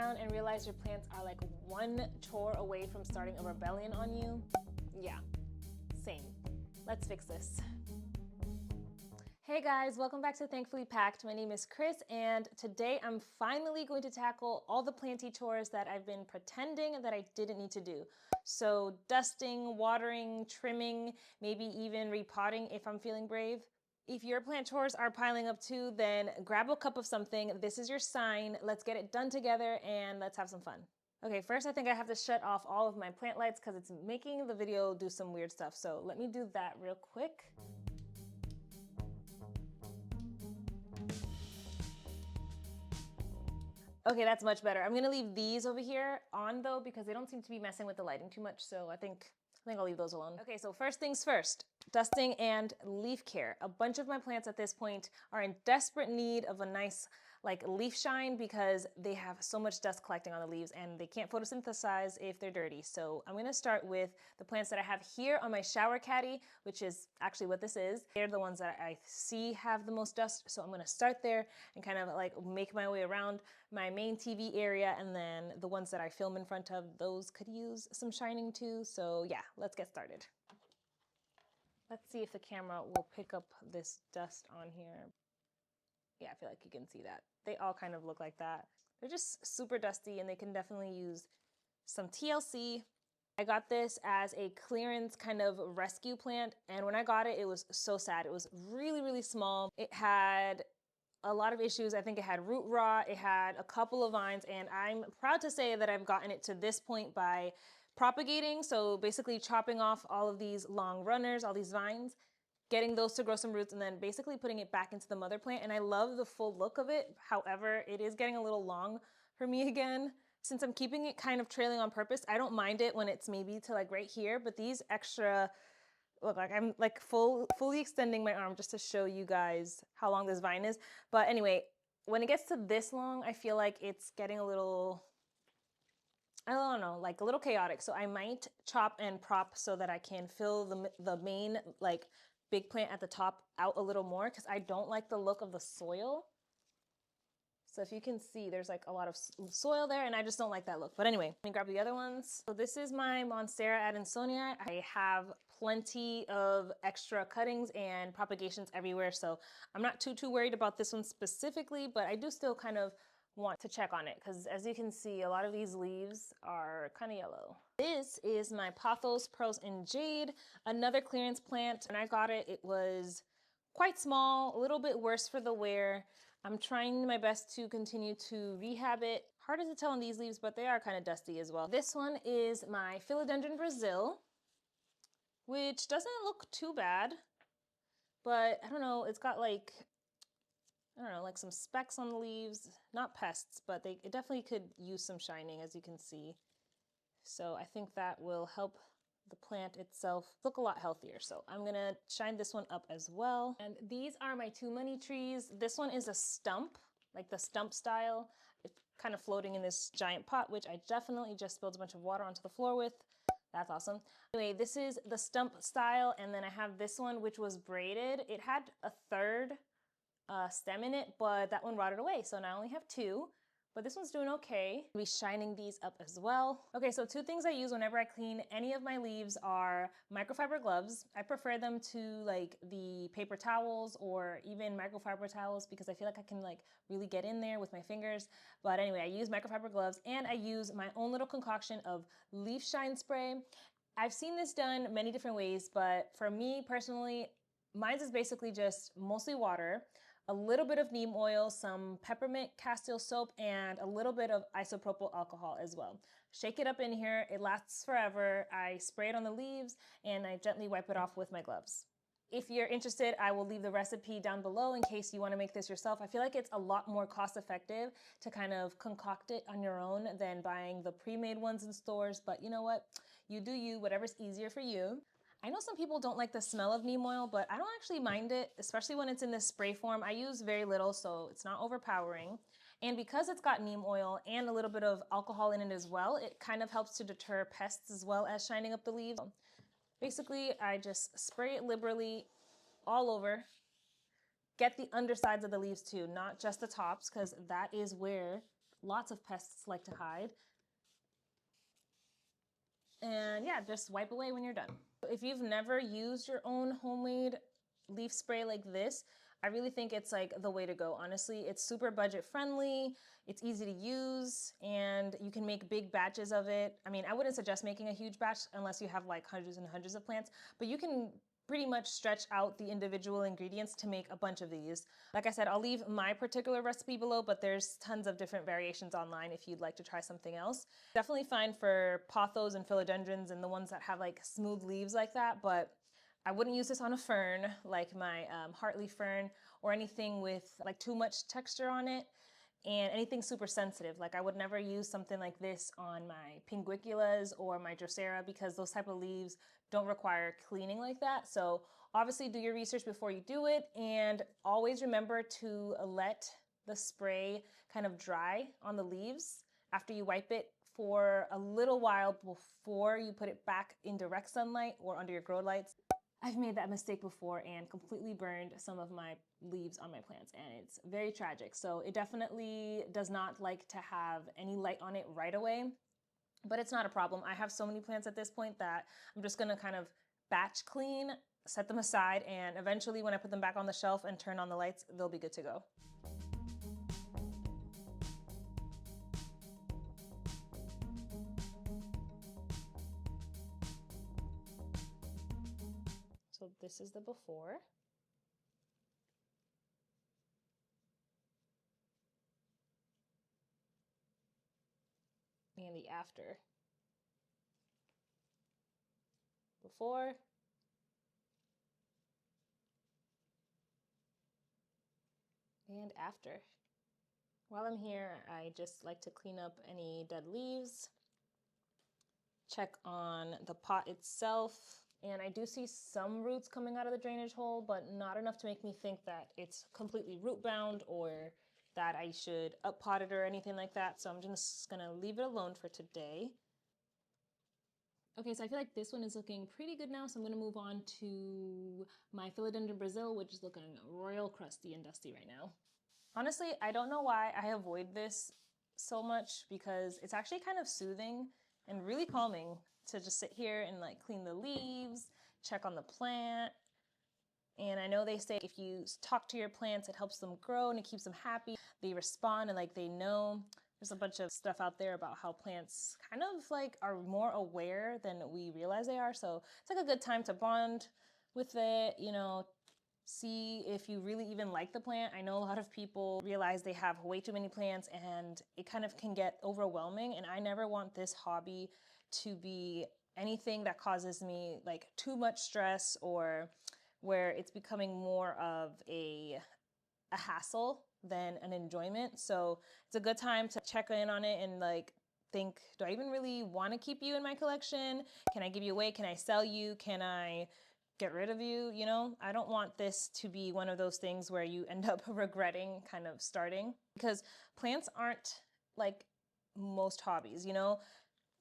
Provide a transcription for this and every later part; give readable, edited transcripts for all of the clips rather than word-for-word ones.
around and realize your plants are like one chore away from starting a rebellion on you? Yeah, same. Let's fix this. Hey guys, welcome back to Thankfully Packed. My name is Chris, and today I'm finally going to tackle all the planty chores that I've been pretending that I didn't need to do. So dusting, watering, trimming, maybe even repotting if I'm feeling brave. If your plant chores are piling up too, then grab a cup of something. This is your sign. Let's get it done together and let's have some fun. Okay, first I think I have to shut off all of my plant lights because it's making the video do some weird stuff. So let me do that real quick. Okay, that's much better. I'm gonna leave these over here on though because they don't seem to be messing with the lighting too much, so I think I'll leave those alone. Okay, so first things first, dusting and leaf care. A bunch of my plants at this point are in desperate need of a nice like leaf shine because they have so much dust collecting on the leaves and they can't photosynthesize if they're dirty. So I'm gonna start with the plants that I have here on my shower caddy, which is actually what this is. They're the ones that I see have the most dust. So I'm gonna start there and kind of like make my way around my main TV area, and then the ones that I film in front of, those could use some shining too. So yeah, let's get started. Let's see if the camera will pick up this dust on here. Yeah, I feel like you can see that. They all kind of look like that. They're just super dusty and they can definitely use some TLC. I got this as a clearance kind of rescue plant, and when I got it, it was so sad. It was really, really small. It had a lot of issues. I think it had root rot, it had a couple of vines, and I'm proud to say that I've gotten it to this point by propagating. So basically chopping off all of these long runners, all these vines, getting those to grow some roots, and then basically putting it back into the mother plant. And I love the full look of it. However, it is getting a little long for me again. Since I'm keeping it kind of trailing on purpose, I don't mind it when it's maybe to like right here, but these extra, look, like I'm like fully extending my arm just to show you guys how long this vine is. But anyway, when it gets to this long, I feel like it's getting a little, I don't know, like a little chaotic. So I might chop and prop so that I can fill the main like big plant at the top out a little more because I don't like the look of the soil. So if you can see, there's like a lot of soil there and I just don't like that look. But anyway, let me grab the other ones. So this is my Monstera Adansonii. I have plenty of extra cuttings and propagations everywhere. So I'm not too worried about this one specifically, but I do still kind of want to check on it because as you can see, a lot of these leaves are kind of yellow. This is my Pothos Pearls and Jade, another clearance plant. When I got it, it was quite small, a little bit worse for the wear. I'm trying my best to continue to rehab it. Harder to tell on these leaves, but they are kind of dusty as well. This one is my Philodendron Brazil, which doesn't look too bad, but I don't know, it's got like, I don't know, like some specks on the leaves, not pests, but it definitely could use some shining, as you can see. So I think that will help the plant itself look a lot healthier. So I'm gonna shine this one up as well. And these are my two money trees. This one is a stump, like the stump style. It's kind of floating in this giant pot, which I definitely just spilled a bunch of water onto the floor with. That's awesome. Anyway, this is the stump style. And then I have this one, which was braided. It had a third stem in it, but that one rotted away. So now I only have two. But this one's doing okay. I'll be shining these up as well. Okay, so two things I use whenever I clean any of my leaves are microfiber gloves. I prefer them to like the paper towels or even microfiber towels because I feel like I can like really get in there with my fingers. But anyway, I use microfiber gloves and I use my own little concoction of leaf shine spray. I've seen this done many different ways, but for me personally, mine is basically just mostly water, a little bit of neem oil, some peppermint castile soap, and a little bit of isopropyl alcohol as well. Shake it up in here. It lasts forever. I spray it on the leaves and I gently wipe it off with my gloves. If you're interested, I will leave the recipe down below in case you want to make this yourself. I feel like it's a lot more cost effective to kind of concoct it on your own than buying the pre-made ones in stores. But you know what? You do you, whatever's easier for you. I know some people don't like the smell of neem oil, but I don't actually mind it, especially when it's in this spray form. I use very little, so it's not overpowering. And because it's got neem oil and a little bit of alcohol in it as well, it kind of helps to deter pests as well as shining up the leaves. Basically, I just spray it liberally all over. Get the undersides of the leaves too, not just the tops, because that is where lots of pests like to hide. And yeah, just wipe away when you're done. If you've never used your own homemade leaf spray like this, I really think it's like the way to go. Honestly, it's super budget friendly, it's easy to use, and you can make big batches of it. I mean, I wouldn't suggest making a huge batch unless you have like hundreds and hundreds of plants, but you can pretty much stretch out the individual ingredients to make a bunch of these. Like I said, I'll leave my particular recipe below, but there's tons of different variations online if you'd like to try something else. Definitely fine for pothos and philodendrons and the ones that have like smooth leaves like that, but I wouldn't use this on a fern like my heartleaf fern, or anything with like too much texture on it, and anything super sensitive. Like I would never use something like this on my pinguiculas or my drosera, because those type of leaves don't require cleaning like that. So obviously do your research before you do it, and always remember to let the spray kind of dry on the leaves after you wipe it for a little while before you put it back in direct sunlight or under your grow lights. I've made that mistake before and completely burned some of my leaves on my plants, and it's very tragic. So it definitely does not like to have any light on it right away, but it's not a problem. I have so many plants at this point that I'm just gonna kind of batch clean, set them aside, and eventually when I put them back on the shelf and turn on the lights, they'll be good to go. So this is the before. And the after. Before. And after. While I'm here, I just like to clean up any dead leaves, check on the pot itself. And I do see some roots coming out of the drainage hole, but not enough to make me think that it's completely root bound or that I should up pot it or anything like that. So I'm just gonna leave it alone for today. Okay, so I feel like this one is looking pretty good now, so I'm gonna move on to my Philodendron Brazil, which is looking royal crusty and dusty right now. Honestly, I don't know why I avoid this so much, because it's actually kind of soothing and really calming to just sit here and like clean the leaves, check on the plant. And I know they say if you talk to your plants, it helps them grow and it keeps them happy. They respond and like they know. There's a bunch of stuff out there about how plants kind of like are more aware than we realize they are. So it's like a good time to bond with it, you know, see if you really even like the plant. I know a lot of people realize they have way too many plants and it kind of can get overwhelming, and I never want this hobby to be anything that causes me like too much stress, or where it's becoming more of a hassle than an enjoyment. So it's a good time to check in on it and like think, do I even really want to keep you in my collection? Can I give you away? Can I sell you? Can I get rid of you? You know, I don't want this to be one of those things where you end up regretting kind of starting, because plants aren't like most hobbies, you know.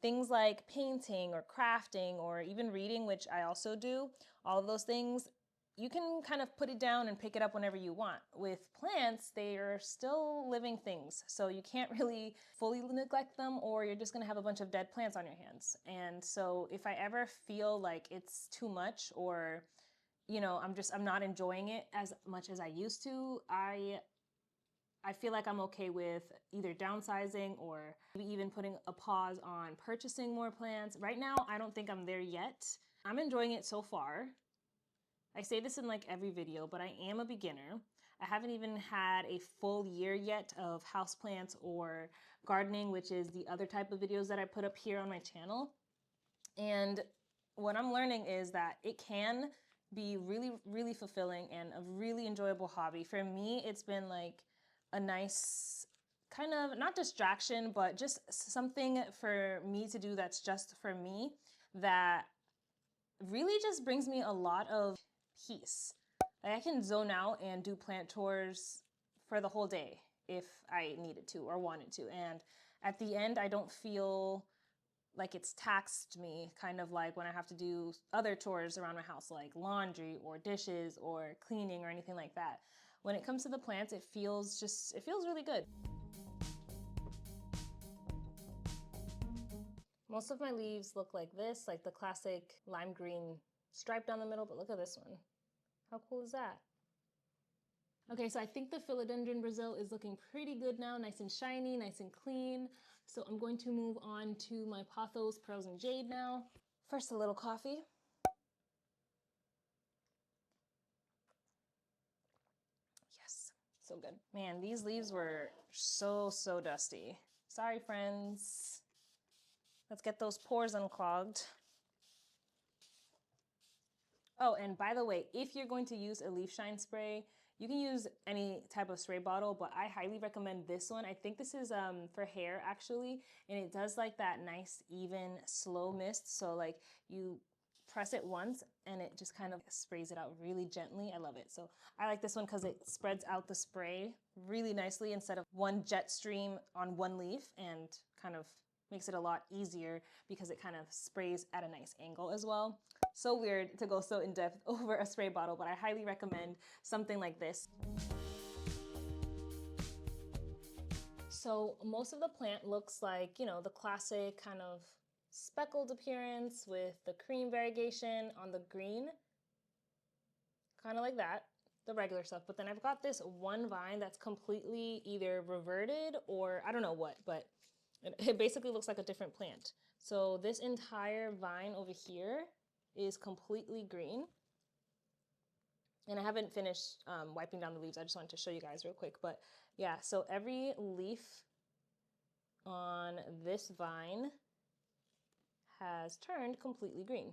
Things like painting or crafting or even reading, which I also do, all of those things, you can kind of put it down and pick it up whenever you want. With plants, they are still living things, so you can't really fully neglect them, or you're just gonna have a bunch of dead plants on your hands. And so if I ever feel like it's too much, or you know, I'm not enjoying it as much as I used to, I feel like I'm okay with either downsizing or maybe even putting a pause on purchasing more plants. Right now, I don't think I'm there yet. I'm enjoying it so far. I say this in like every video, but I am a beginner. I haven't even had a full year yet of houseplants or gardening, which is the other type of videos that I put up here on my channel. And what I'm learning is that it can be really, really fulfilling and a really enjoyable hobby. For me, it's been like a nice kind of, not distraction, but just something for me to do that's just for me, that really just brings me a lot of peace. Like I can zone out and do plant tours for the whole day if I needed to or wanted to. And at the end, I don't feel like it's taxed me, kind of like when I have to do other chores around my house, like laundry or dishes or cleaning or anything like that. When it comes to the plants, it feels really good. Most of my leaves look like this, like the classic lime green stripe down the middle, but look at this one. How cool is that? Okay, so I think the Philodendron Brazil is looking pretty good now, nice and shiny, nice and clean. So I'm going to move on to my Pothos Pearls and Jade now. First, a little coffee. Yes, so good. Man, these leaves were so dusty. Sorry, friends. Let's get those pores unclogged. Oh, and by the way, if you're going to use a leaf shine spray, you can use any type of spray bottle, but I highly recommend this one. I think this is for hair actually, and it does like that nice, even, slow mist. So like you press it once and it just kind of sprays it out really gently. I love it. So I like this one because it spreads out the spray really nicely instead of one jet stream on one leaf, and kind of makes it a lot easier because it kind of sprays at a nice angle as well. So weird to go so in depth over a spray bottle, but I highly recommend something like this. So most of the plant looks like, you know, the classic kind of speckled appearance with the cream variegation on the green, kind of like that, the regular stuff. But then I've got this one vine that's completely either reverted or I don't know what, but it basically looks like a different plant. So this entire vine over here is completely green. And I haven't finished wiping down the leaves. I just wanted to show you guys real quick. But yeah, so every leaf on this vine has turned completely green,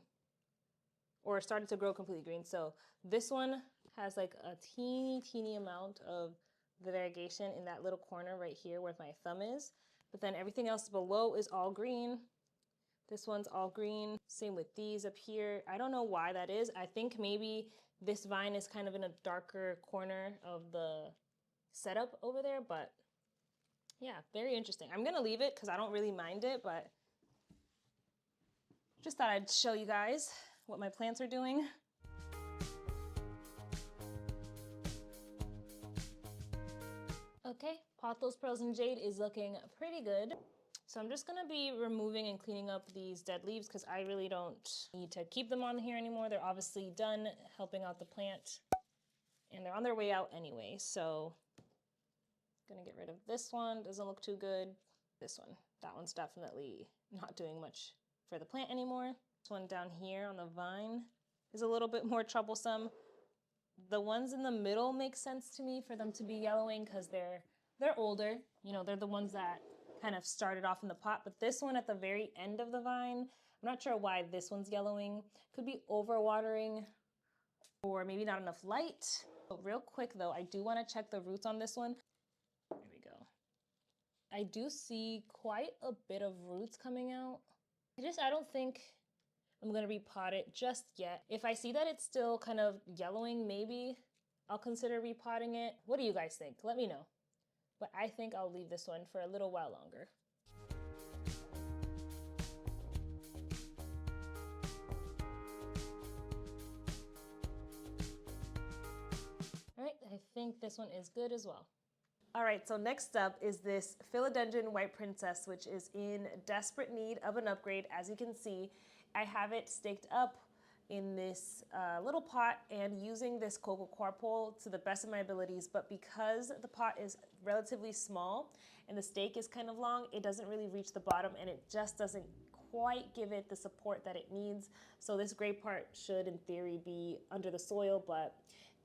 or started to grow completely green. So this one has like a teeny amount of the variegation in that little corner right here where my thumb is. But then everything else below is all green. This one's all green. Same with these up here. I don't know why that is. I think maybe this vine is kind of in a darker corner of the setup over there, but yeah, very interesting. I'm gonna leave it because I don't really mind it, but just thought I'd show you guys what my plants are doing. Okay, Pothos Pearls and Jade is looking pretty good. So I'm just gonna be removing and cleaning up these dead leaves because I really don't need to keep them on here anymore. They're obviously done helping out the plant and they're on their way out anyway. So gonna get rid of this one, doesn't look too good. This one, that one's definitely not doing much for the plant anymore. This one down here on the vine is a little bit more troublesome. The ones in the middle make sense to me for them to be yellowing because they're older. You know, they're the ones that kind of started off in the pot, but this one at the very end of the vine, I'm not sure why this one's yellowing. Could be overwatering or maybe not enough light. But real quick though, I do want to check the roots on this one. There we go. I do see quite a bit of roots coming out. I don't think I'm gonna repot it just yet. If I see that it's still kind of yellowing, maybe I'll consider repotting it. What do you guys think? Let me know. But I think I'll leave this one for a little while longer. All right, I think this one is good as well. All right, so next up is this Philodendron White Princess, which is in desperate need of an upgrade. As you can see, I have it staked up in this little pot and using this cocoa coir pole to the best of my abilities, but because the pot is relatively small and the stake is kind of long, it doesn't really reach the bottom and it just doesn't quite give it the support that it needs. So this gray part should in theory be under the soil, but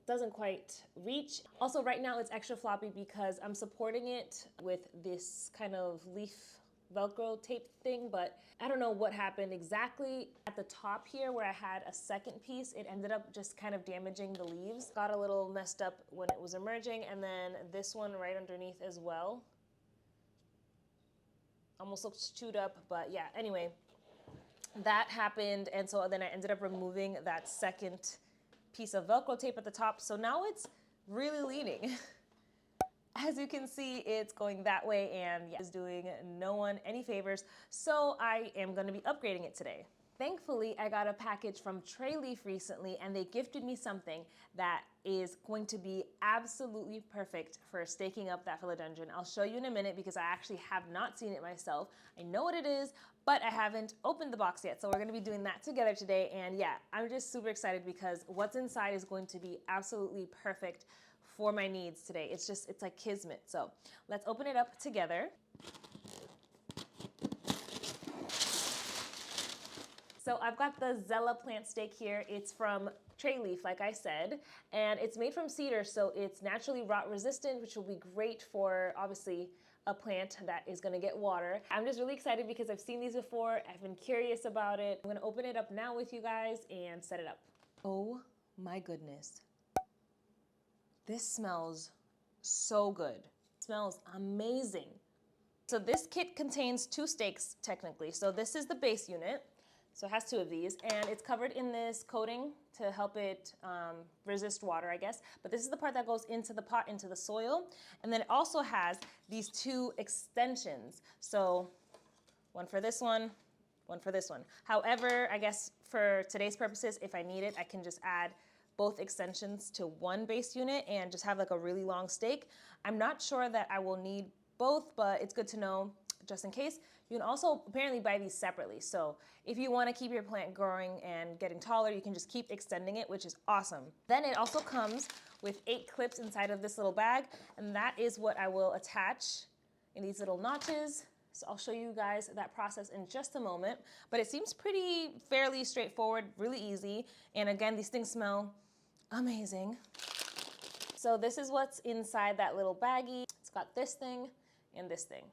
doesn't quite reach. Also right now it's extra floppy because I'm supporting it with this kind of leaf Velcro tape thing, but I don't know what happened exactly. At the top here where I had a second piece, it ended up just kind of damaging the leaves. Got a little messed up when it was emerging, and then this one right underneath as well. Almost looks chewed up, but yeah, anyway, that happened, and so then I ended up removing that second piece of Velcro tape at the top, so now it's really leaning. As you can see, it's going that way and yeah, it's doing no one any favors. So I am going to be upgrading it today. Thankfully, I got a package from Treleaf recently, and they gifted me something that is going to be absolutely perfect for staking up that philodendron. I'll show you in a minute because I actually have not seen it myself. I know what it is, but I haven't opened the box yet. So we're gonna be doing that together today. And yeah, I'm just super excited because what's inside is going to be absolutely perfect for my needs today. It's like kismet. So let's open it up together. So I've got the Zella plant stake here. It's from Treleaf, like I said, and it's made from cedar, so it's naturally rot resistant, which will be great for, obviously, a plant that is gonna get water. I'm just really excited because I've seen these before. I've been curious about it. I'm gonna open it up now with you guys and set it up. Oh my goodness. This smells so good. It smells amazing. So this kit contains 2 stakes, technically. So this is the base unit. So it has 2 of these, and it's covered in this coating to help it resist water, I guess. But this is the part that goes into the pot, into the soil. And then it also has these 2 extensions. So one for this one for this one. However, I guess for today's purposes, if I need it, I can just add both extensions to one base unit and just have like a really long stake. I'm not sure that I will need both, but it's good to know just in case. You can also apparently buy these separately. So if you want to keep your plant growing and getting taller, you can just keep extending it, which is awesome. Then it also comes with 8 clips inside of this little bag, and that is what I will attach in these little notches. So I'll show you guys that process in just a moment, but it seems fairly straightforward, really easy. And again, these things smell amazing. So this is what's inside that little baggie. It's got this thing and this thing.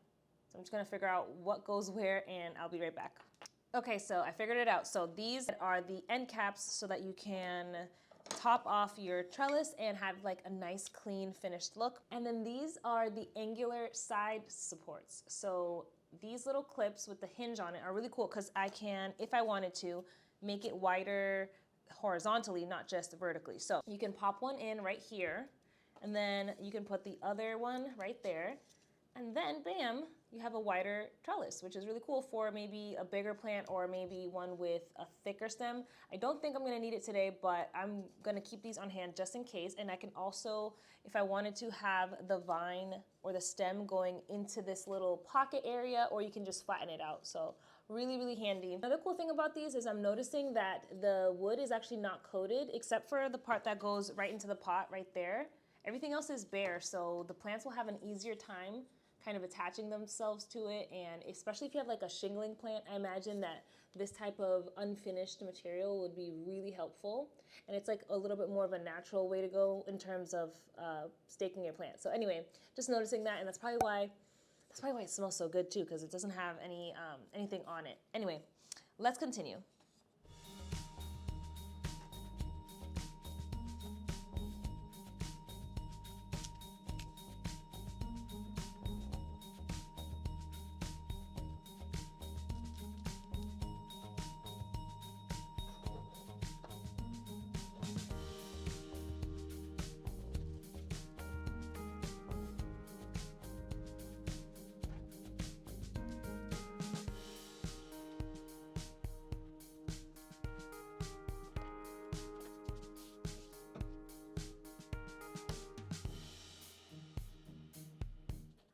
So I'm just gonna figure out what goes where and I'll be right back. Okay, so I figured it out. So these are the end caps so that you can top off your trellis and have like a nice clean finished look. And then these are the angular side supports. So these little clips with the hinge on it are really cool because I can, if I wanted to, make it wider horizontally, not just vertically. So you can pop one in right here, and then you can put the other one right there. And then bam, you have a wider trellis, which is really cool for maybe a bigger plant or maybe one with a thicker stem. I don't think I'm gonna need it today, but I'm gonna keep these on hand just in case. And I can also, if I wanted to, have the vine or the stem going into this little pocket area, or you can just flatten it out. So really, really handy. Another cool thing about these is I'm noticing that the wood is actually not coated except for the part that goes right into the pot right there. Everything else is bare, so the plants will have an easier time kind of attaching themselves to it. And especially if you have like a shingling plant, I imagine that this type of unfinished material would be really helpful. And it's like a little bit more of a natural way to go in terms of staking your plant. So anyway, just noticing that, and that's probably why it smells so good too, because it doesn't have anything on it. Anyway, let's continue.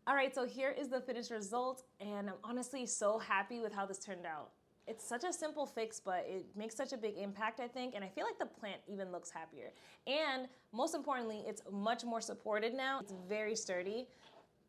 All right, so here is the finished result, and I'm honestly so happy with how this turned out. It's such a simple fix, but it makes such a big impact, I think, and I feel like the plant even looks happier. And most importantly, it's much more supported now. It's very sturdy.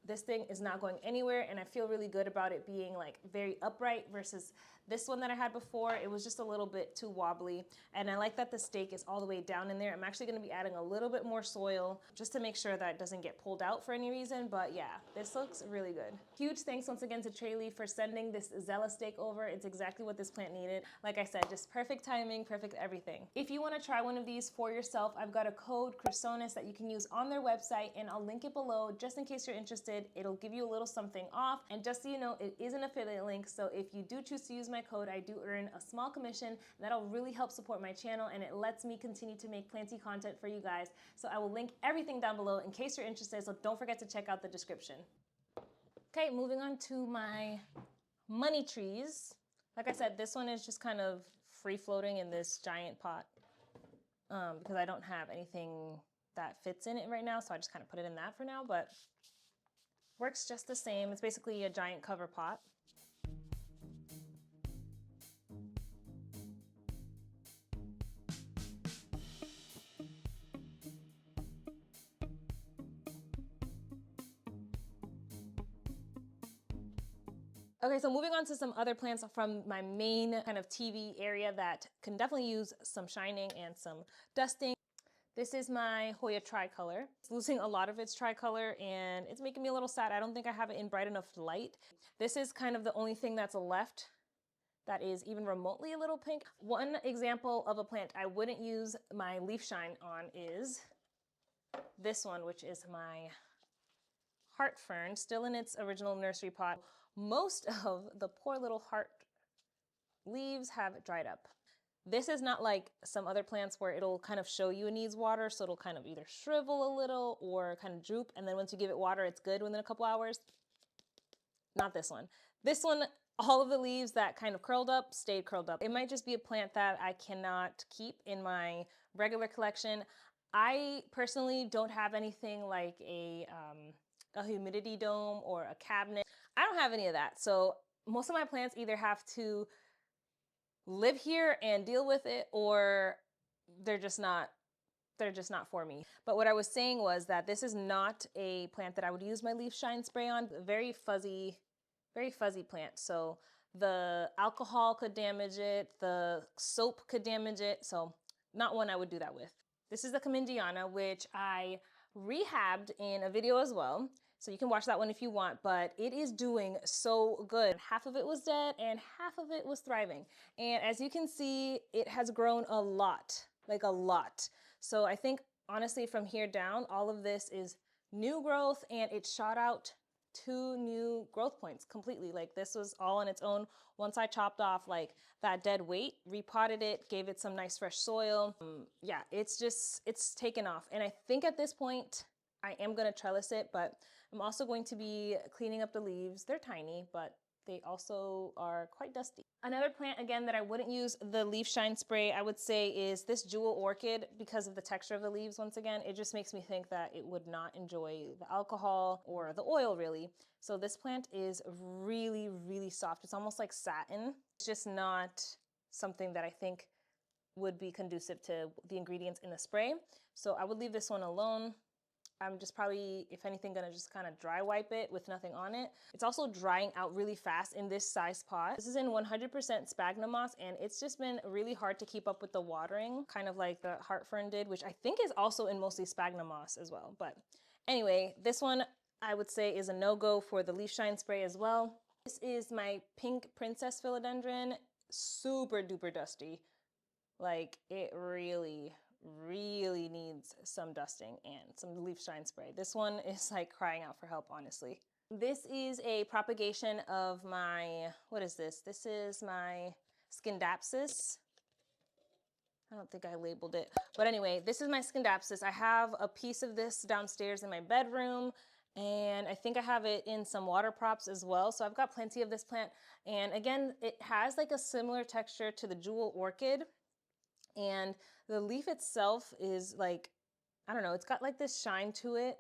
This thing is not going anywhere, and I feel really good about it being like very upright versus this one that I had before. It was just a little bit too wobbly, and I like that the stake is all the way down in there. I'm actually gonna be adding a little bit more soil just to make sure that it doesn't get pulled out for any reason, but yeah, this looks really good. Huge thanks once again to Treleaf for sending this Zella stake over. It's exactly what this plant needed. Like I said, just perfect timing, perfect everything. If you wanna try one of these for yourself, I've got a code, Chrysonis, that you can use on their website, and I'll link it below just in case you're interested. It'll give you a little something off, and just so you know, it is an affiliate link, so if you do choose to use my code, I do earn a small commission, and that'll really help support my channel, and it lets me continue to make plenty content for you guys. So I will link everything down below in case you're interested, so don't forget to check out the description. Okay, moving on to my money trees. Like I said, this one is just kind of free floating in this giant pot because I don't have anything that fits in it right now. So I just kind of put it in that for now, but works just the same. It's basically a giant cover pot. Okay, so moving on to some other plants from my main kind of TV area that can definitely use some shining and some dusting. This is my Hoya tricolor. It's losing a lot of its tricolor and it's making me a little sad. I don't think I have it in bright enough light. This is kind of the only thing that's left that is even remotely a little pink. One example of a plant I wouldn't use my leaf shine on is this one, which is my heart fern, still in its original nursery pot. Most of the poor little heart leaves have dried up. This is not like some other plants where it'll kind of show you it needs water, so it'll kind of either shrivel a little or kind of droop, and then once you give it water, it's good within a couple hours. Not this one. This one, all of the leaves that kind of curled up stayed curled up. It might just be a plant that I cannot keep in my regular collection. I personally don't have anything like a humidity dome or a cabinet. I don't have any of that. So most of my plants either have to live here and deal with it, or they're just not for me. But what I was saying was that this is not a plant that I would use my leaf shine spray on. Very fuzzy plant. So the alcohol could damage it, the soap could damage it. So not one I would do that with. This is the Commendiana, which I rehabbed in a video as well. So you can watch that one if you want, but it is doing so good. Half of it was dead and half of it was thriving. And as you can see, it has grown a lot, like a lot. So I think honestly from here down, all of this is new growth and it shot out 2 new growth points completely. Like this was all on its own. Once I chopped off like that dead weight, repotted it, gave it some nice fresh soil. Yeah, it's taken off. And I think at this point, I am gonna trellis it, but I'm also going to be cleaning up the leaves. They're tiny, but they also are quite dusty. Another plant, again, that I wouldn't use the leaf shine spray, I would say is this jewel orchid because of the texture of the leaves. Once again, it just makes me think that it would not enjoy the alcohol or the oil really. So this plant is really, really soft. It's almost like satin. It's just not something that I think would be conducive to the ingredients in the spray. So I would leave this one alone. I'm just probably, if anything, gonna just kind of dry wipe it with nothing on it. It's also drying out really fast in this size pot. This is in 100% sphagnum moss, and it's just been really hard to keep up with the watering, kind of like the heart fern did, which I think is also in mostly sphagnum moss as well. But anyway, this one I would say is a no-go for the leaf shine spray as well. This is my pink princess philodendron, super duper dusty. Like it really needs some dusting and some leaf shine spray. This one is like crying out for help, honestly. This is a propagation of my, what is this? This is my Scindapsus. I don't think I labeled it. But anyway, this is my Scindapsus. I have a piece of this downstairs in my bedroom, and I think I have it in some water props as well. So I've got plenty of this plant. And again, it has like a similar texture to the jewel orchid. And the leaf itself is like, I don't know, it's got like this shine to it,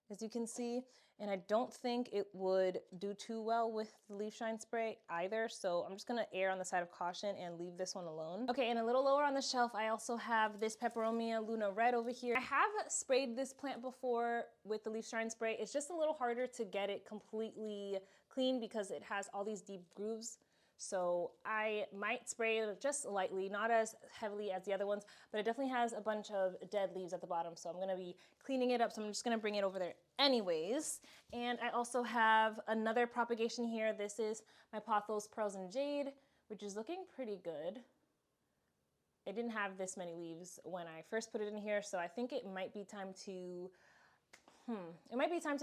as you can see. And I don't think it would do too well with the leaf shine spray either. So I'm just gonna err on the side of caution and leave this one alone. Okay, and a little lower on the shelf, I also have this Peperomia Luna Red over here. I have sprayed this plant before with the leaf shine spray. It's just a little harder to get it completely clean because it has all these deep grooves. So I might spray it just lightly, not as heavily as the other ones, but it definitely has a bunch of dead leaves at the bottom. So I'm gonna be cleaning it up. So I'm just gonna bring it over there anyways. And I also have another propagation here. This is my Pothos Pearls and Jade, which is looking pretty good. It didn't have this many leaves when I first put it in here. So I think it might be time to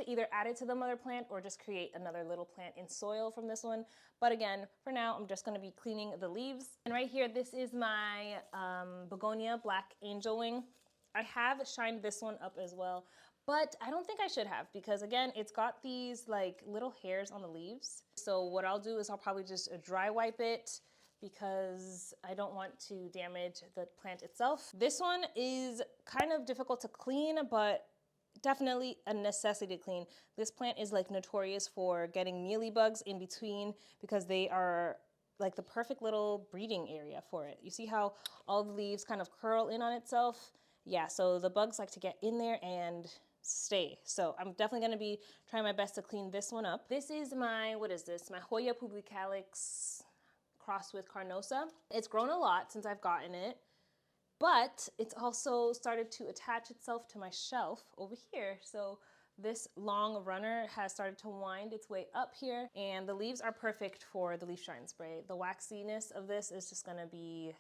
either add it to the mother plant or just create another little plant in soil from this one. But again, for now, I'm just gonna be cleaning the leaves. And right here, this is my Begonia Black Angel Wing. I have shined this one up as well, but I don't think I should have because again, it's got these like little hairs on the leaves. So what I'll do is I'll probably just dry wipe it because I don't want to damage the plant itself. This one is kind of difficult to clean, but definitely a necessity to clean. This plant is like notorious for getting mealybugs in between because they are like the perfect little breeding area for it. You see how all the leaves kind of curl in on itself? Yeah, so the bugs like to get in there and stay. So I'm definitely gonna be trying my best to clean this one up. This is my, what is this? My Hoya publicalis crossed with carnosa. It's grown a lot since I've gotten it, but it's also started to attach itself to my shelf over here. So this long runner has started to wind its way up here, and the leaves are perfect for the leaf shine spray. The waxiness of this is just gonna be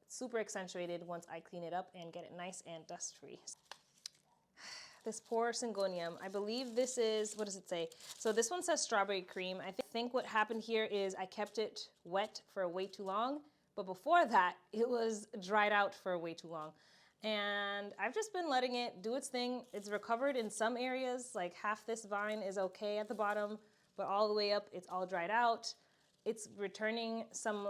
super accentuated once I clean it up and get it nice and dust free. This poor Syngonium, I believe this is, what does it say? So this one says strawberry cream. I think what happened here is I kept it wet for way too long, but before that, it was dried out for way too long. And I've just been letting it do its thing. It's recovered in some areas, like half this vine is okay at the bottom, but all the way up, it's all dried out. It's returning some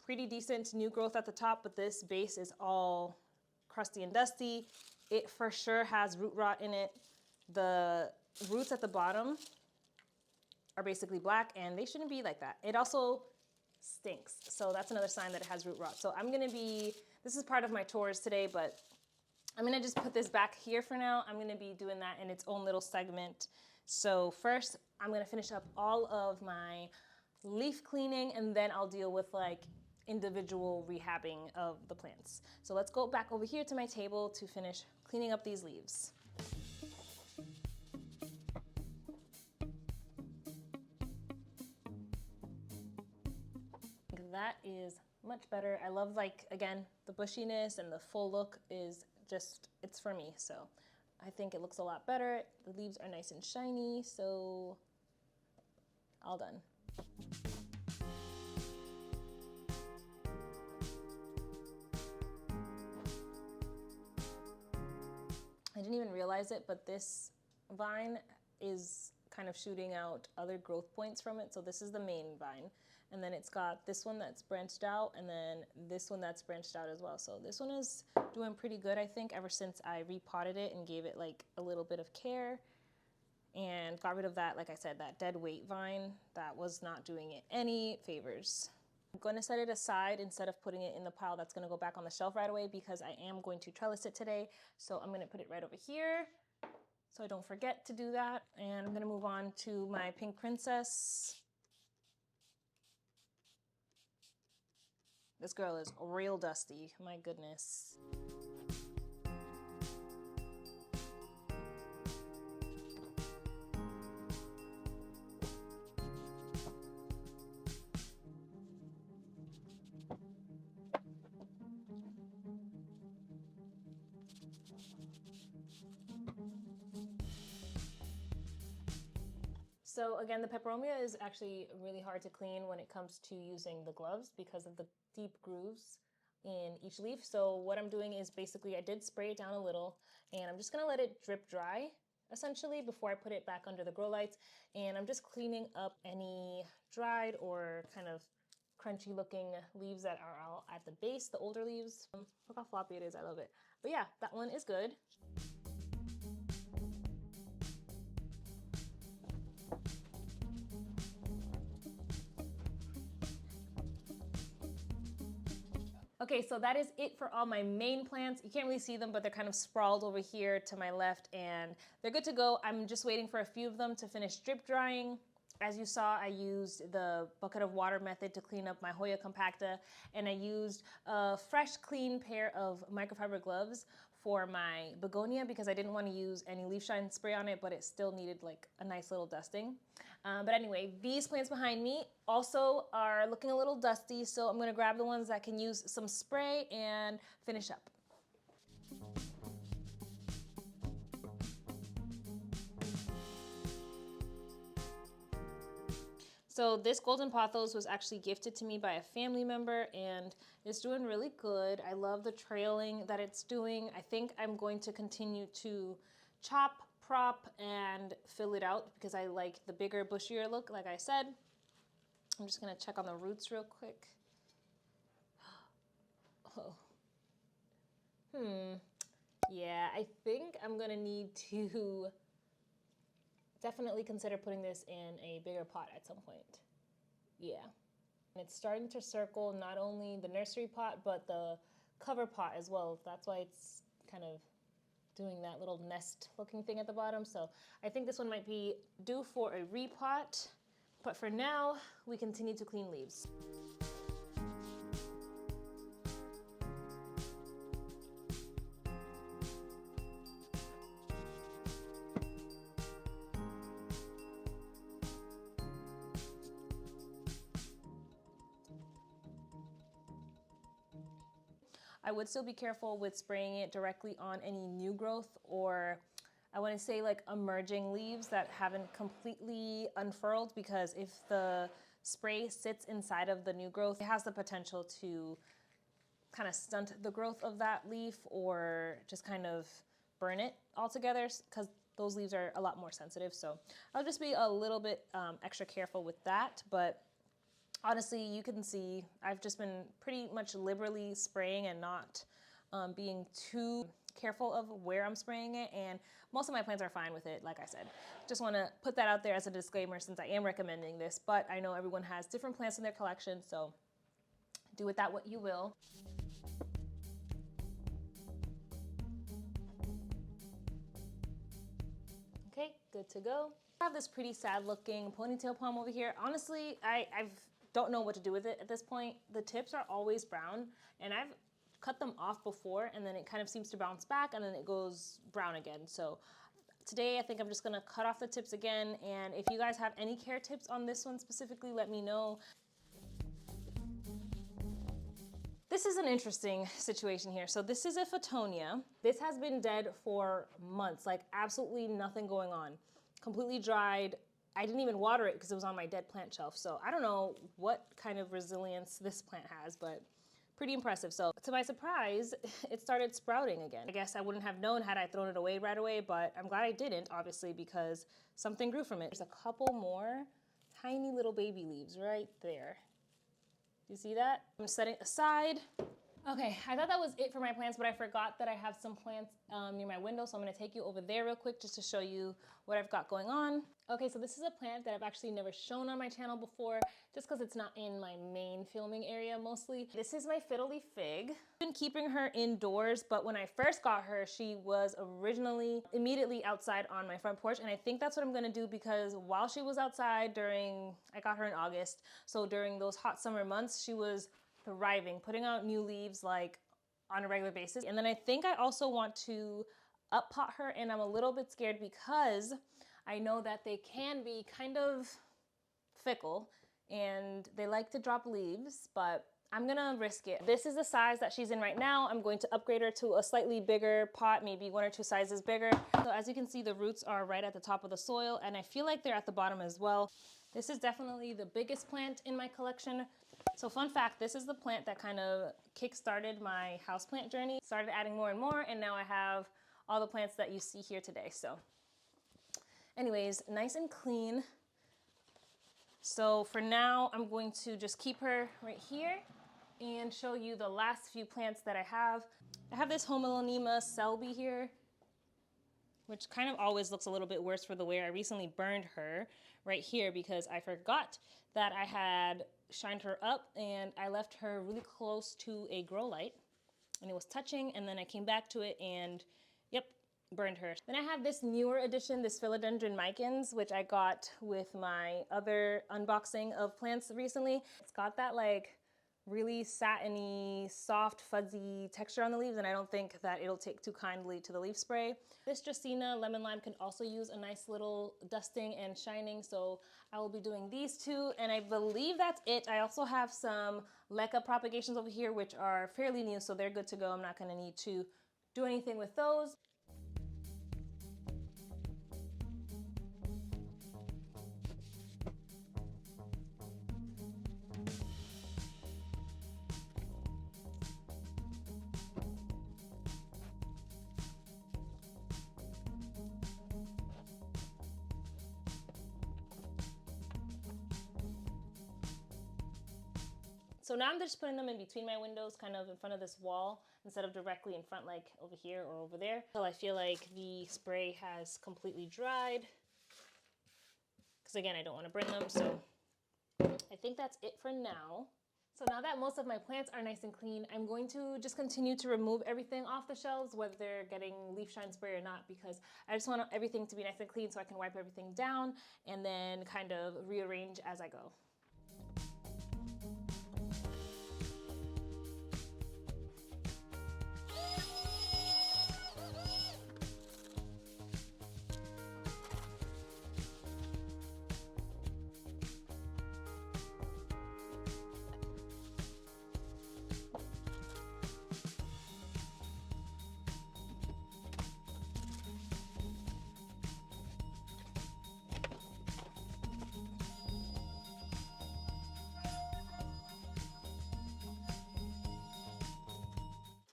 pretty decent new growth at the top, but this base is all crusty and dusty. It for sure has root rot in it. The roots at the bottom are basically black and they shouldn't be like that. It also stinks. So that's another sign that it has root rot. So I'm gonna be, this is part of my chores today, but I'm gonna just put this back here for now. I'm gonna be doing that in its own little segment. So first, I'm gonna finish up all of my leaf cleaning and then I'll deal with like individual rehabbing of the plants. So let's go back over here to my table to finish cleaning up these leaves. That is much better. I love, like, again, the bushiness and the full look is just, it's for me. So I think it looks a lot better. The leaves are nice and shiny, so all done. I didn't even realize it, but this vine is kind of shooting out other growth points from it. So this is the main vine. And then it's got this one that's branched out and then this one that's branched out as well. So this one is doing pretty good, I think, ever since I repotted it and gave it like a little bit of care and got rid of that, like I said, that dead weight vine that was not doing it any favors. I'm going to set it aside instead of putting it in the pile that's going to go back on the shelf right away because I am going to trellis it today. So I'm going to put it right over here so I don't forget to do that. And I'm going to move on to my pink princess. This girl is real dusty, my goodness. So again, the peperomia is actually really hard to clean when it comes to using the gloves because of the deep grooves in each leaf. So what I'm doing is basically I did spray it down a little and I'm just gonna let it drip dry essentially before I put it back under the grow lights. And I'm just cleaning up any dried or kind of crunchy looking leaves that are all at the base, the older leaves. Look how floppy it is, I love it. But yeah, that one is good. Okay, so that is it for all my main plants. You can't really see them, but they're kind of sprawled over here to my left and they're good to go. I'm just waiting for a few of them to finish drip drying. As you saw, I used the bucket of water method to clean up my Hoya compacta, and I used a fresh, clean pair of microfiber gloves for my begonia because I didn't want to use any leaf shine spray on it, but it still needed like a nice little dusting. But anyway, these plants behind me also are looking a little dusty, so I'm gonna grab the ones that can use some spray and finish up. So this golden pothos was actually gifted to me by a family member and it's doing really good. I love the trailing that it's doing. I think I'm going to continue to chop, prop, and fill it out because I like the bigger, bushier look, like I said. I'm just gonna check on the roots real quick. Oh. Yeah, I think I'm gonna need to definitely consider putting this in a bigger pot at some point. Yeah. And it's starting to circle not only the nursery pot, but the cover pot as well. That's why it's kind of doing that little nest looking thing at the bottom. So I think this one might be due for a repot. But for now, we continue to clean leaves. I would still be careful with spraying it directly on any new growth, or I want to say like emerging leaves that haven't completely unfurled, because if the spray sits inside of the new growth, it has the potential to kind of stunt the growth of that leaf or just kind of burn it altogether, because those leaves are a lot more sensitive. So I'll just be a little bit extra careful with that. But honestly, you can see I've just been pretty much liberally spraying and not being too careful of where I'm spraying it, and most of my plants are fine with it. Like I said, just want to put that out there as a disclaimer since I am recommending this, but I know everyone has different plants in their collection, so do with that what you will. Okay, good to go. I have this pretty sad looking ponytail palm over here. Honestly, I don't know what to do with it at this point. The tips are always brown, and I've cut them off before, and then it kind of seems to bounce back, and then it goes brown again. So today I think I'm just gonna cut off the tips again, and if you guys have any care tips on this one specifically, let me know. This is an interesting situation here. So this is a Fittonia. This has been dead for months, like absolutely nothing going on. Completely dried. I didn't even water it because it was on my dead plant shelf. So I don't know what kind of resilience this plant has, but pretty impressive. So to my surprise, it started sprouting again. I guess I wouldn't have known had I thrown it away right away, but I'm glad I didn't, obviously, because something grew from it. There's a couple more tiny little baby leaves right there. You see that? I'm setting aside. Okay, I thought that was it for my plants, but I forgot that I have some plants near my window, so I'm gonna take you over there real quick just to show you what I've got going on. Okay, so this is a plant that I've actually never shown on my channel before, just because it's not in my main filming area mostly. This is my Fiddly Fig. I've been keeping her indoors, but when I first got her, she was originally immediately outside on my front porch, and I think that's what I'm gonna do, because while she was outside I got her in August, so during those hot summer months, she was thriving, putting out new leaves like on a regular basis. And then I think I also want to up pot her, and I'm a little bit scared because I know that they can be kind of fickle and they like to drop leaves, but I'm gonna risk it. This is the size that she's in right now. I'm going to upgrade her to a slightly bigger pot, maybe 1 or 2 sizes bigger. So as you can see, the roots are right at the top of the soil, and I feel like they're at the bottom as well. This is definitely the biggest plant in my collection. So fun fact, this is the plant that kind of kick-started my houseplant journey. Started adding more and more, and now I have all the plants that you see here today. So anyways, nice and clean. So for now, I'm going to just keep her right here and show you the last few plants that I have. I have this Homelanema Selby here, which kind of always looks a little bit worse for the wear. I recently burned her right here because I forgot that I had shined her up, and I left her really close to a grow light, and it was touching, and then I came back to it and yep, burned her. Then I have this newer addition, this Philodendron Micans, which I got with my other unboxing of plants recently. It's got that like really satiny, soft, fuzzy texture on the leaves, and I don't think that it'll take too kindly to the leaf spray. This Justina Lemon Lime can also use a nice little dusting and shining, so I will be doing these two, and I believe that's it. I also have some Leca propagations over here, which are fairly new, so they're good to go. I'm not gonna need to do anything with those. So now I'm just putting them in between my windows, kind of in front of this wall, instead of directly in front like over here or over there, until I feel like the spray has completely dried. Because again, I don't want to burn them, so I think that's it for now. So now that most of my plants are nice and clean, I'm going to just continue to remove everything off the shelves, whether they're getting leaf shine spray or not, because I just want everything to be nice and clean so I can wipe everything down and then kind of rearrange as I go.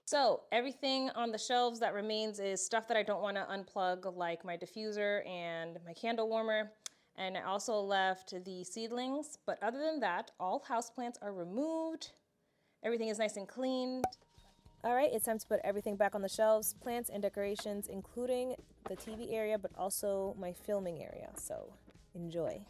So everything on the shelves that remains is stuff that I don't want to unplug, like my diffuser and my candle warmer. And I also left the seedlings. But other than that, all houseplants are removed. Everything is nice and clean. All right, it's time to put everything back on the shelves, plants and decorations, including the TV area, but also my filming area. So enjoy.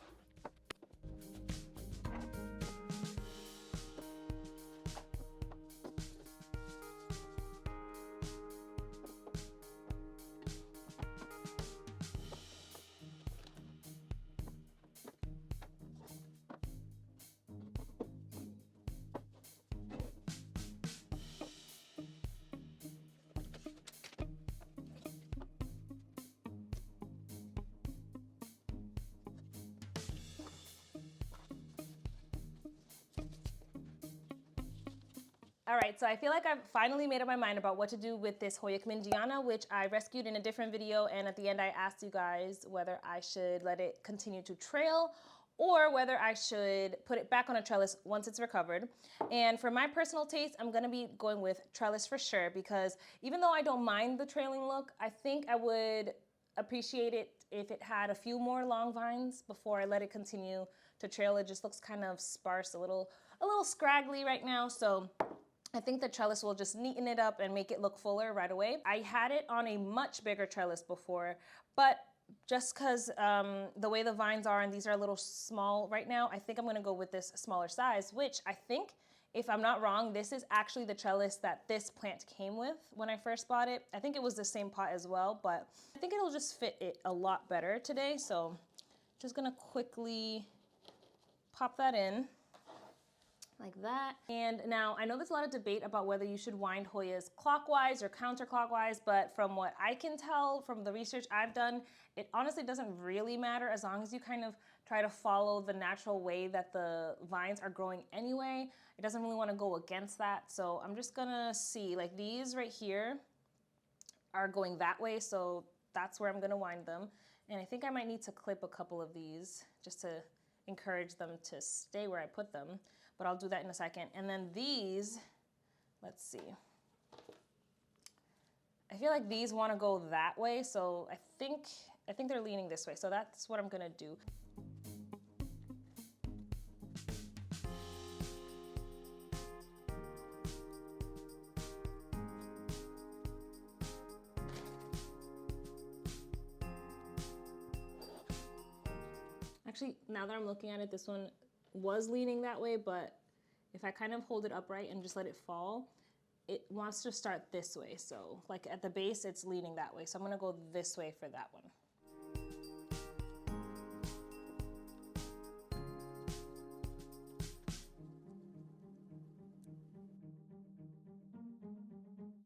All right, so I feel like I've finally made up my mind about what to do with this Hoya Comingiana, which I rescued in a different video, and at the end I asked you guys whether I should let it continue to trail or whether I should put it back on a trellis once it's recovered. And for my personal taste, I'm gonna be going with trellis for sure, because even though I don't mind the trailing look, I think I would appreciate it if it had a few more long vines before I let it continue to trail. It just looks kind of sparse, a little scraggly right now, so I think the trellis will just neaten it up and make it look fuller right away. I had it on a much bigger trellis before, but just because the way the vines are and these are a little small right now, I think I'm gonna go with this smaller size, which I think, if I'm not wrong, this is actually the trellis that this plant came with when I first bought it. I think it was the same pot as well, but I think it'll just fit it a lot better today. So just gonna quickly pop that in. Like that. And now I know there's a lot of debate about whether you should wind Hoyas clockwise or counterclockwise, but from what I can tell from the research I've done, it honestly doesn't really matter as long as you kind of try to follow the natural way that the vines are growing anyway. It doesn't really want to go against that. So I'm just gonna see, like these right here are going that way, so that's where I'm gonna wind them. And I think I might need to clip a couple of these just to encourage them to stay where I put them. But I'll do that in a second. And then these, let's see. I feel like these want to go that way, so I think they're leaning this way. So that's what I'm gonna do. Actually, now that I'm looking at it, this one was leaning that way, but if I kind of hold it upright and just let it fall, it wants to start this way. So like at the base, it's leaning that way. So I'm gonna go this way for that one.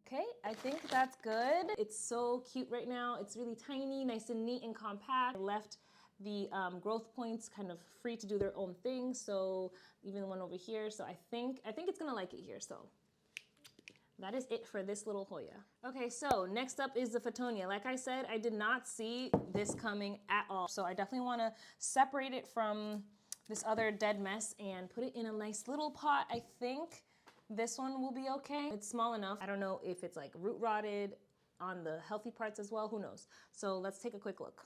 Okay, I think that's good. It's so cute right now. It's really tiny, nice and neat and compact. I left the growth points kind of free to do their own thing. So even the one over here. So I think it's gonna like it here. So that is it for this little Hoya. Okay, so next up is the Fittonia. Like I said, I did not see this coming at all. So I definitely wanna separate it from this other dead mess and put it in a nice little pot. I think this one will be okay. It's small enough. I don't know if it's like root rotted on the healthy parts as well, who knows? So let's take a quick look.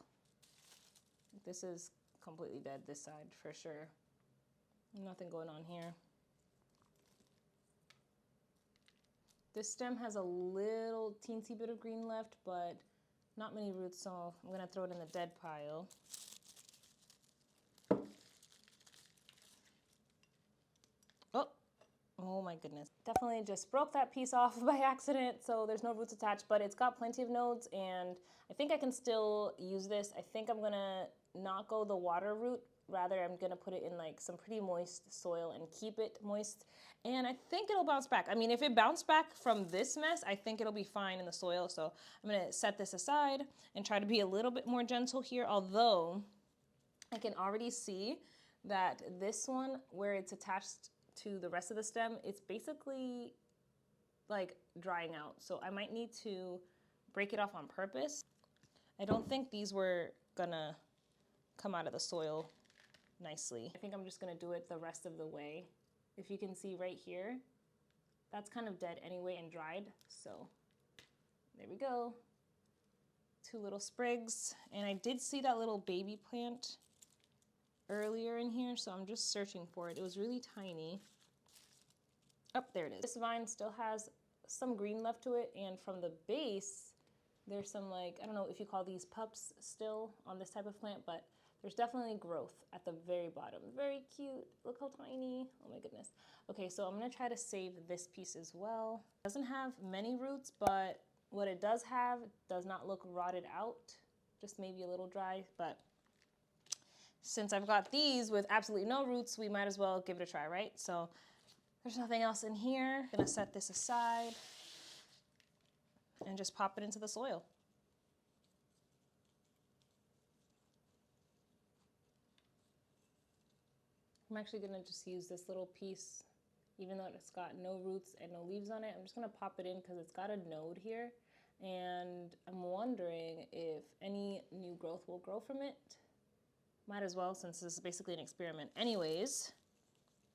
This is completely dead, this side for sure. Nothing going on here. This stem has a little teensy bit of green left, but not many roots, so I'm gonna throw it in the dead pile. Oh my goodness. Definitely just broke that piece off by accident, so there's no roots attached, but it's got plenty of nodes, and I think I can still use this. I think I'm gonna not go the water route. Rather, I'm gonna put it in like some pretty moist soil and keep it moist, and I think it'll bounce back. I mean, if it bounced back from this mess, I think it'll be fine in the soil, so I'm gonna set this aside and try to be a little bit more gentle here, although I can already see that this one, where it's attached to the rest of the stem, it's basically like drying out. So I might need to break it off on purpose. I don't think these were gonna come out of the soil nicely. I think I'm just gonna do it the rest of the way. If you can see right here, that's kind of dead anyway and dried. So there we go. 2 little sprigs. And I did see that little baby plant earlier in here, so I'm just searching for it. It was really tiny. Oh, there it is. This vine still has some green left to it, and from the base, there's some, like, I don't know if you call these pups still on this type of plant, but there's definitely growth at the very bottom. Very cute. Look how tiny. Oh my goodness. Okay, so I'm gonna try to save this piece as well. It doesn't have many roots, but what it does have does not look rotted out. Just maybe a little dry, but since I've got these with absolutely no roots, we might as well give it a try, right? So there's nothing else in here. I'm gonna set this aside and just pop it into the soil. I'm actually gonna just use this little piece, even though it's got no roots and no leaves on it. I'm just gonna pop it in because it's got a node here, and I'm wondering if any new growth will grow from it. Might as well, since this is basically an experiment. Anyways,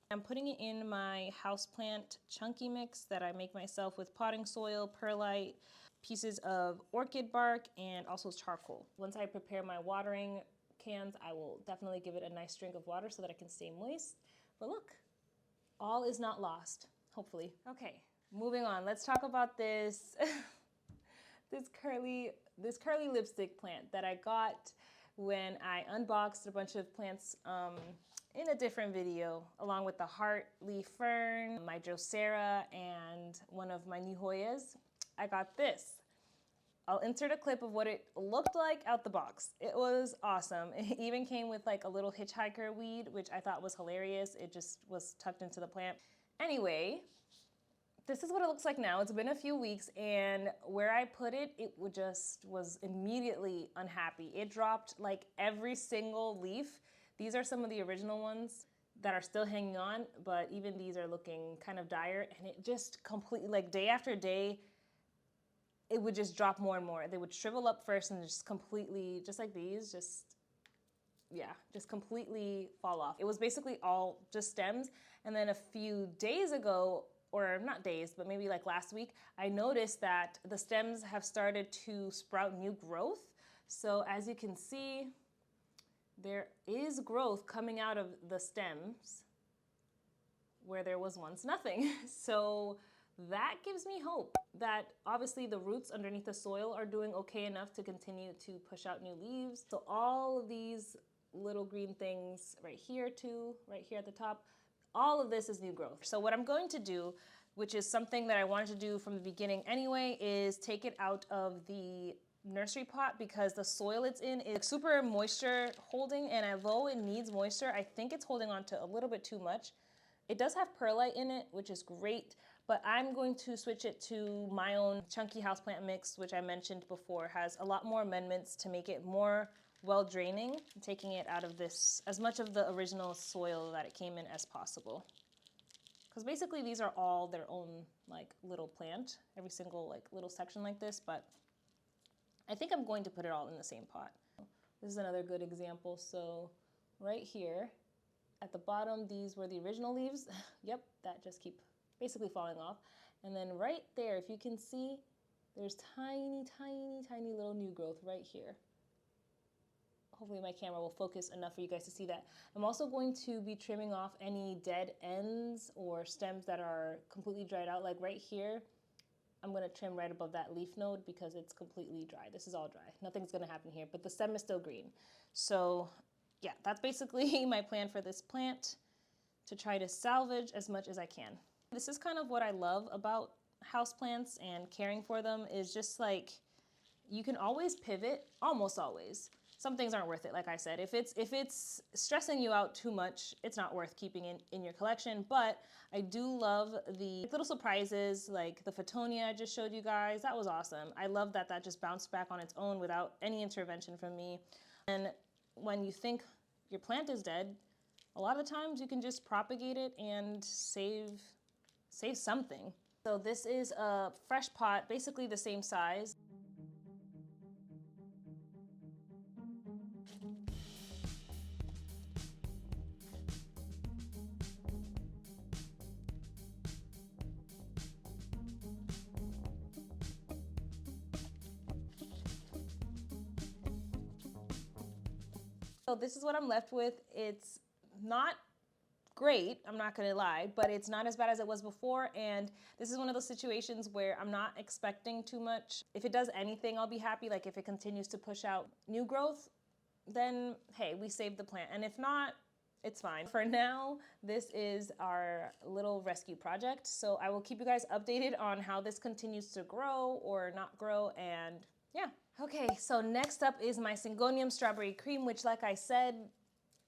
I'm putting it in my houseplant chunky mix that I make myself with potting soil, perlite, pieces of orchid bark, and also charcoal. Once I prepare my watering cans, I will definitely give it a nice drink of water so that it can stay moist. But look, all is not lost, hopefully. Okay, moving on. Let's talk about this, this curly lipstick plant that I got when I unboxed a bunch of plants in a different video, along with the heart leaf fern, my Drosera, and one of my new Hoyas. I got this. I'll insert a clip of what it looked like out the box. It was awesome. It even came with like a little hitchhiker weed, which I thought was hilarious. It just was tucked into the plant. Anyway, this is what it looks like now. It's been a few weeks, and where I put it, it just was immediately unhappy. It dropped like every single leaf. These are some of the original ones that are still hanging on, but even these are looking kind of dire, and it just completely, like day after day, it would just drop more and more. They would shrivel up first and just completely, just like these, just completely fall off. It was basically all just stems, and then a few days ago, or not days, but maybe like last week, I noticed that the stems have started to sprout new growth. So as you can see, there is growth coming out of the stems where there was once nothing. So that gives me hope that obviously the roots underneath the soil are doing okay enough to continue to push out new leaves. So all of these little green things right here too, right here at the top, all of this is new growth. So what I'm going to do, which is something that I wanted to do from the beginning anyway, is take it out of the nursery pot because the soil it's in is super moisture holding, and although it needs moisture, I think it's holding on to a little bit too much. It does have perlite in it, which is great, but I'm going to switch it to my own chunky houseplant mix, which I mentioned before has a lot more amendments to make it more well draining, taking it out of this, as much of the original soil that it came in as possible. Because basically these are all their own like little plant, every single like little section like this, but I think I'm going to put it all in the same pot. This is another good example. So right here at the bottom, these were the original leaves. Yep, that just keep basically falling off. And then right there, if you can see, there's tiny, tiny, tiny little new growth right here. Hopefully my camera will focus enough for you guys to see that. I'm also going to be trimming off any dead ends or stems that are completely dried out. Like right here, I'm gonna trim right above that leaf node because it's completely dry. This is all dry. Nothing's gonna happen here, but the stem is still green. So yeah, that's basically my plan for this plant, to try to salvage as much as I can. This is kind of what I love about houseplants and caring for them, is just like, you can always pivot, almost always. Some things aren't worth it, like I said. If it's stressing you out too much, it's not worth keeping in your collection. But I do love the little surprises, like the Fittonia I just showed you guys. That was awesome. I love that that just bounced back on its own without any intervention from me. And when you think your plant is dead, a lot of times you can just propagate it and save something. So this is a fresh pot, basically the same size. So this is what I'm left with. It's not great, I'm not gonna lie, but it's not as bad as it was before. And this is one of those situations where I'm not expecting too much. If it does anything, I'll be happy. Like if it continues to push out new growth, then hey, we saved the plant. And if not, it's fine. For now, this is our little rescue project. So I will keep you guys updated on how this continues to grow or not grow, and yeah. Okay, so next up is my Syngonium strawberry cream, which like I said,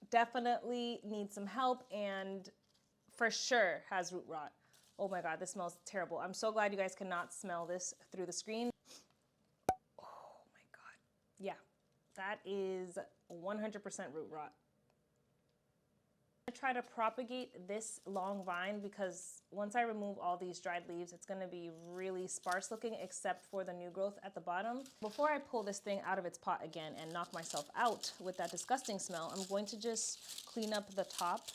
definitely needs some help and for sure has root rot. Oh my God, this smells terrible. I'm so glad you guys cannot smell this through the screen. Oh my God. Yeah, that is 100% root rot. I try to propagate this long vine because once I remove all these dried leaves, it's gonna be really sparse looking except for the new growth at the bottom. Before I pull this thing out of its pot again and knock myself out with that disgusting smell, I'm going to just clean up the top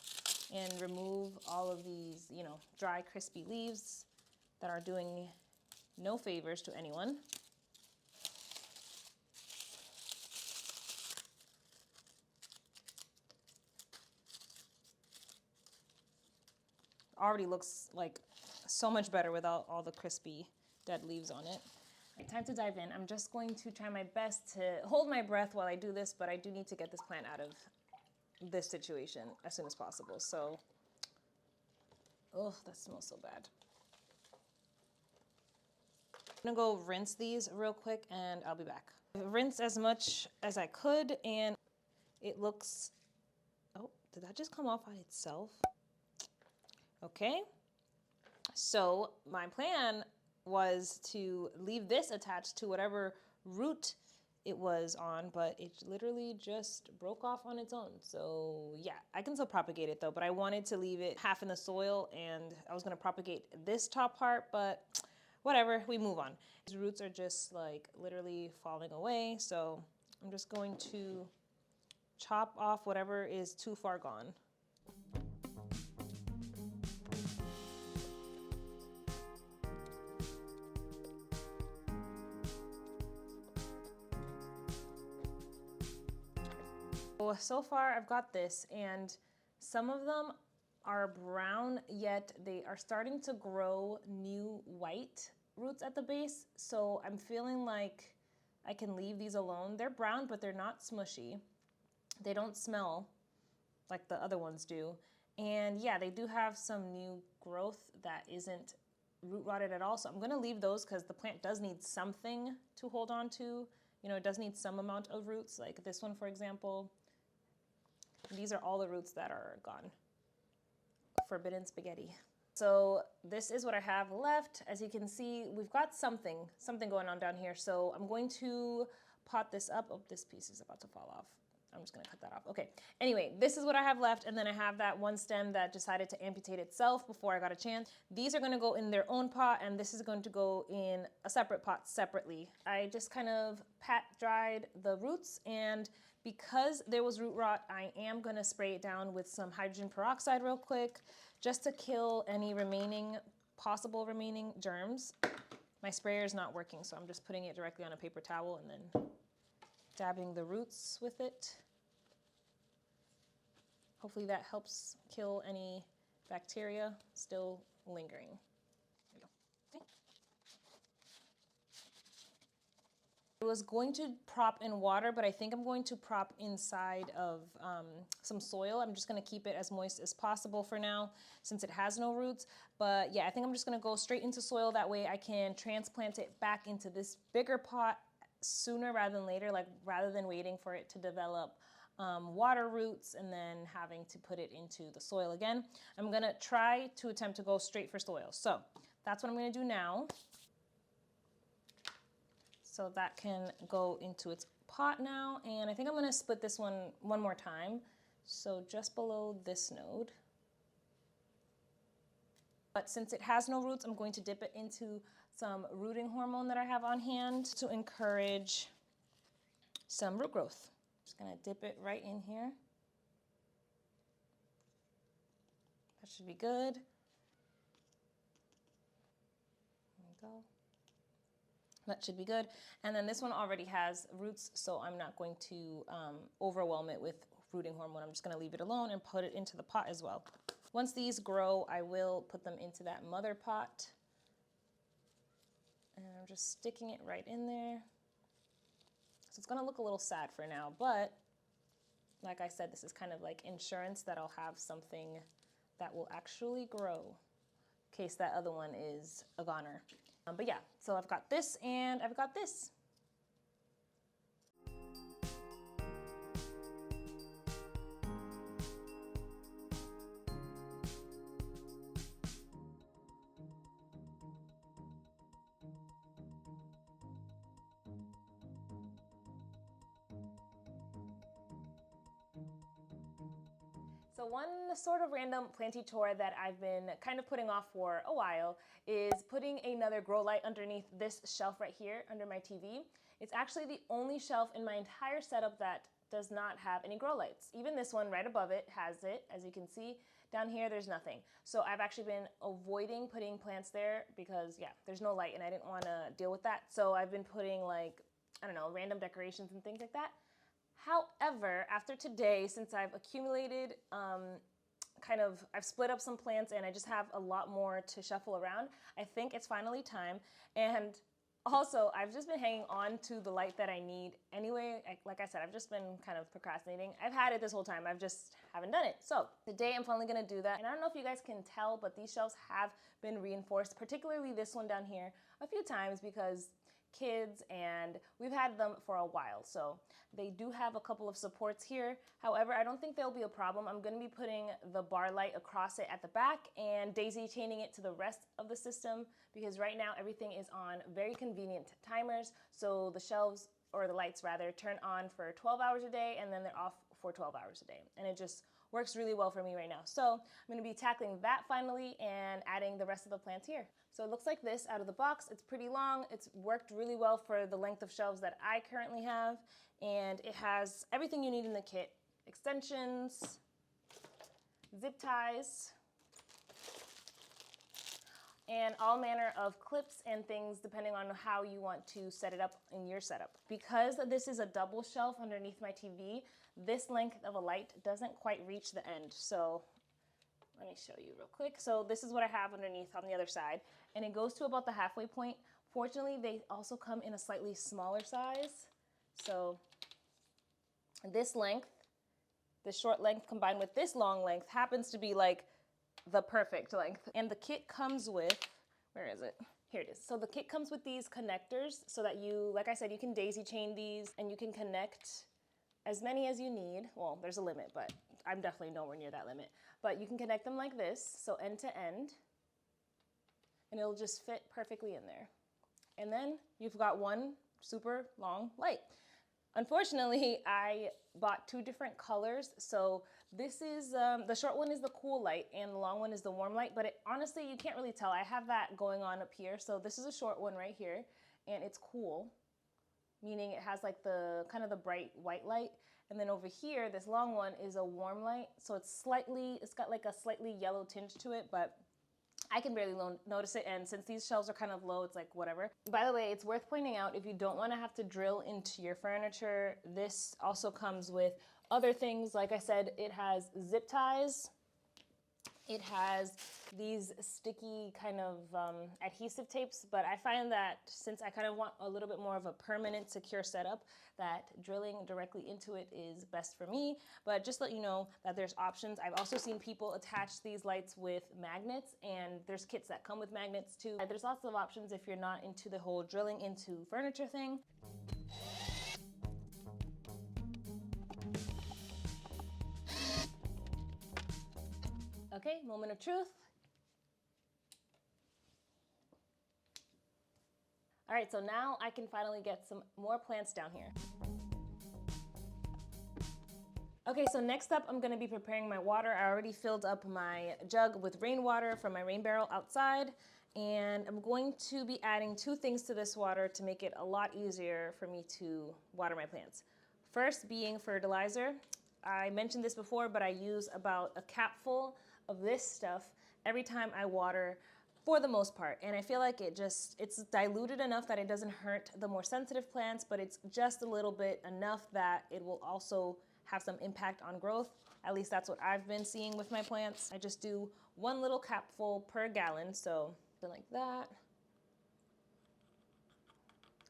and remove all of these, you know, dry, crispy leaves that are doing no favors to anyone. Already looks like so much better without all the crispy dead leaves on it. Right, time to dive in. I'm just going to try my best to hold my breath while I do this, but I do need to get this plant out of this situation as soon as possible. So, oh, that smells so bad. I'm gonna go rinse these real quick and I'll be back. Rinse as much as I could and it looks, oh, did that just come off by itself? Okay, so my plan was to leave this attached to whatever root it was on, but it literally just broke off on its own. So yeah, I can still propagate it though, but I wanted to leave it half in the soil and I was gonna propagate this top part, but whatever, we move on. These roots are just like literally falling away, so I'm just going to chop off whatever is too far gone. So far I've got this, and some of them are brown, yet they are starting to grow new white roots at the base. So I'm feeling like I can leave these alone. They're brown, but they're not smushy. They don't smell like the other ones do. And yeah, they do have some new growth that isn't root rotted at all. So I'm gonna leave those because the plant does need something to hold on to. You know, it does need some amount of roots, like this one, for example. These are all the roots that are gone. Forbidden spaghetti. So this is what I have left. As you can see, we've got something going on down here. So I'm going to pot this up. Oh, this piece is about to fall off. I'm just gonna cut that off. Okay, anyway, this is what I have left. And then I have that one stem that decided to amputate itself before I got a chance. These are gonna go in their own pot and this is going to go in a separate pot separately. I just kind of pat dried the roots, and because there was root rot, I am gonna spray it down with some hydrogen peroxide real quick, just to kill any possible remaining germs. My sprayer is not working, so I'm just putting it directly on a paper towel and then dabbing the roots with it. Hopefully that helps kill any bacteria still lingering. There we go. Okay. I was going to prop in water, but I think I'm going to prop inside of some soil. I'm just going to keep it as moist as possible for now since it has no roots. But yeah, I think I'm just going to go straight into soil. That way I can transplant it back into this bigger pot sooner rather than later, like rather than waiting for it to develop water roots and then having to put it into the soil again. I'm going to try to attempt to go straight for soil. So that's what I'm going to do now. So that can go into its pot now. And I think I'm going to split this one more time. So just below this node. But since it has no roots, I'm going to dip it into some rooting hormone that I have on hand to encourage some root growth. Just going to dip it right in here. That should be good. There we go. That should be good. And then this one already has roots, so I'm not going to overwhelm it with rooting hormone. I'm just going to leave it alone and put it into the pot as well. Once these grow, I will put them into that mother pot. And I'm just sticking it right in there. So it's going to look a little sad for now, but like I said, this is kind of like insurance that I'll have something that will actually grow in case that other one is a goner. But yeah, so I've got this and I've got this. So one sort of random planty chore that I've been kind of putting off for a while is putting another grow light underneath this shelf right here under my TV. It's actually the only shelf in my entire setup that does not have any grow lights. Even this one right above it has it, as you can see. Down here, there's nothing. So I've actually been avoiding putting plants there because, yeah, there's no light and I didn't want to deal with that. So I've been putting like, I don't know, random decorations and things like that. However, after today, since I've accumulated, I've split up some plants and I just have a lot more to shuffle around, I think it's finally time. And also, I've just been hanging on to the light that I need anyway. Like I said, I've just been kind of procrastinating. I've had it this whole time, I've just haven't done it. So today I'm finally gonna do that. And I don't know if you guys can tell, but these shelves have been reinforced, particularly this one down here, a few times because kids, and we've had them for a while, so they do have a couple of supports here. However, I don't think there'll be a problem. I'm going to be putting the bar light across it at the back and daisy chaining it to the rest of the system because right now everything is on very convenient timers, so the shelves, or the lights rather, turn on for 12 hours a day and then they're off for 12 hours a day, and it just works really well for me right now. So I'm going to be tackling that finally and adding the rest of the plants here. So it looks like this out of the box. It's pretty long. It's worked really well for the length of shelves that I currently have. And it has everything you need in the kit. Extensions, zip ties, and all manner of clips and things depending on how you want to set it up in your setup. Because this is a double shelf underneath my TV, this length of a light doesn't quite reach the end. So let me show you real quick. So this is what I have underneath on the other side, and it goes to about the halfway point. Fortunately, they also come in a slightly smaller size. So this length, this short length combined with this long length happens to be like the perfect length. And the kit comes with, where is it? Here it is. So the kit comes with these connectors so that you, like I said, you can daisy chain these and you can connect as many as you need. Well, there's a limit, but I'm definitely nowhere near that limit. But you can connect them like this, so end to end, and it'll just fit perfectly in there. And then you've got one super long light. Unfortunately, I bought two different colors. So this is, the short one is the cool light and the long one is the warm light, but honestly, you can't really tell. I have that going on up here. So this is a short one right here, and it's cool, meaning it has like the kind of the bright white light. And then over here, this long one is a warm light. So it's got like a slightly yellow tinge to it, but I can barely notice it. And since these shelves are kind of low, it's like whatever. By the way, it's worth pointing out, if you don't want to have to drill into your furniture, this also comes with other things. Like I said, it has zip ties It has these sticky kind of adhesive tapes, but I find that since I kind of want a little bit more of a permanent secure setup, that drilling directly into it is best for me. But just let you know that there's options. I've also seen people attach these lights with magnets, and there's kits that come with magnets too. There's lots of options if you're not into the whole drilling into furniture thing. Okay, moment of truth. All right, so now I can finally get some more plants down here. Okay, so next up, I'm gonna be preparing my water. I already filled up my jug with rainwater from my rain barrel outside, and I'm going to be adding 2 things to this water to make it a lot easier for me to water my plants. First being fertilizer. I mentioned this before, but I use about a capful of this stuff every time I water for the most part. And I feel like it's diluted enough that it doesn't hurt the more sensitive plants, but it's just a little bit enough that it will also have some impact on growth. At least that's what I've been seeing with my plants. I just do 1 little capful per gallon, so something like that.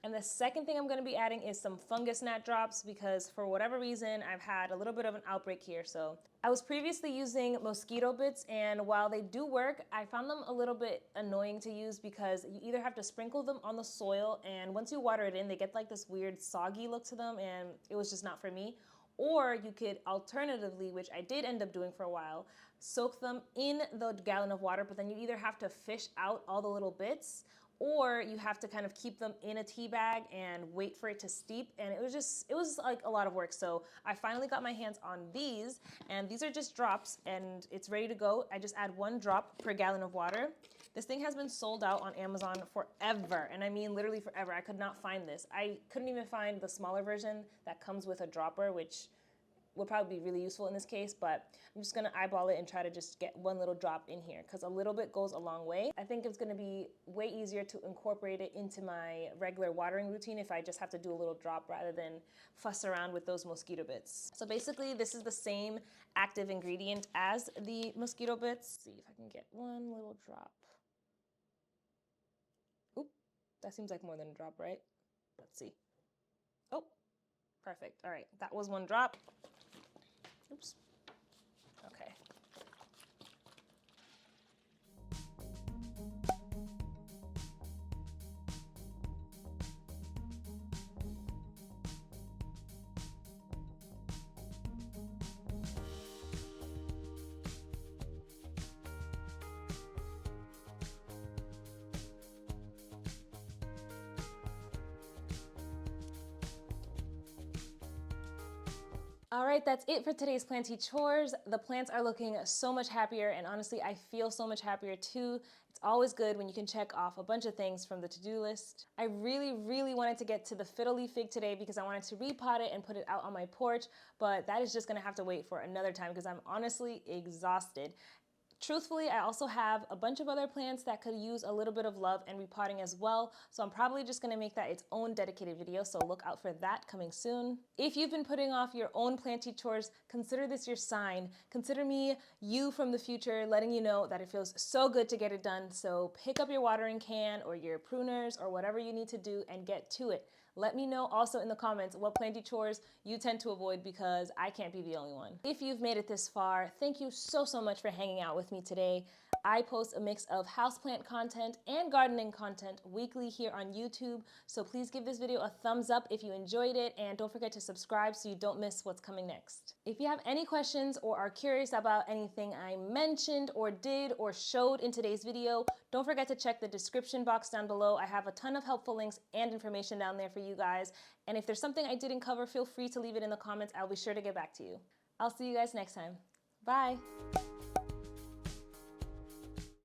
And the second thing I'm gonna be adding is some fungus gnat drops, because for whatever reason, I've had a little bit of an outbreak here. So I was previously using mosquito bits, and while they do work, I found them a little bit annoying to use because you either have to sprinkle them on the soil, and once you water it in, they get like this weird soggy look to them, and it was just not for me. Or you could alternatively, which I did end up doing for a while, soak them in the gallon of water, but then you either have to fish out all the little bits, or you have to kind of keep them in a tea bag and wait for it to steep. And it was like a lot of work. So I finally got my hands on these, and these are just drops, and it's ready to go. I just add 1 drop per gallon of water. This thing has been sold out on Amazon forever, and I mean literally forever. I could not find this. I couldn't even find the smaller version that comes with a dropper, which would probably be really useful in this case, but I'm just gonna eyeball it and try to just get 1 little drop in here, because a little bit goes a long way. I think it's gonna be way easier to incorporate it into my regular watering routine if I just have to do a little drop rather than fuss around with those mosquito bits. So basically this is the same active ingredient as the mosquito bits. Let's see if I can get 1 little drop. Oop, that seems like more than a drop, right? Let's see. Oh, perfect. All right, that was 1 drop. Oops. Okay. All right, that's it for today's Planty Chores. The plants are looking so much happier, and honestly, I feel so much happier too. It's always good when you can check off a bunch of things from the to-do list. I really wanted to get to the fiddle leaf fig today because I wanted to repot it and put it out on my porch, but that is just gonna have to wait for another time because I'm honestly exhausted. Truthfully, I also have a bunch of other plants that could use a little bit of love and repotting as well, so I'm probably just gonna make that its own dedicated video, so look out for that coming soon. If you've been putting off your own planty chores, consider this your sign. Consider me you from the future, letting you know that it feels so good to get it done, so pick up your watering can or your pruners or whatever you need to do and get to it. Let me know also in the comments what planty chores you tend to avoid, because I can't be the only one. If you've made it this far, thank you so much for hanging out with me today. I post a mix of houseplant content and gardening content weekly here on YouTube, so please give this video a thumbs up if you enjoyed it, and don't forget to subscribe so you don't miss what's coming next. If you have any questions or are curious about anything I mentioned or did or showed in today's video, don't forget to check the description box down below. I have a ton of helpful links and information down there for you guys, and if there's something I didn't cover, feel free to leave it in the comments. I'll be sure to get back to you. I'll see you guys next time. Bye!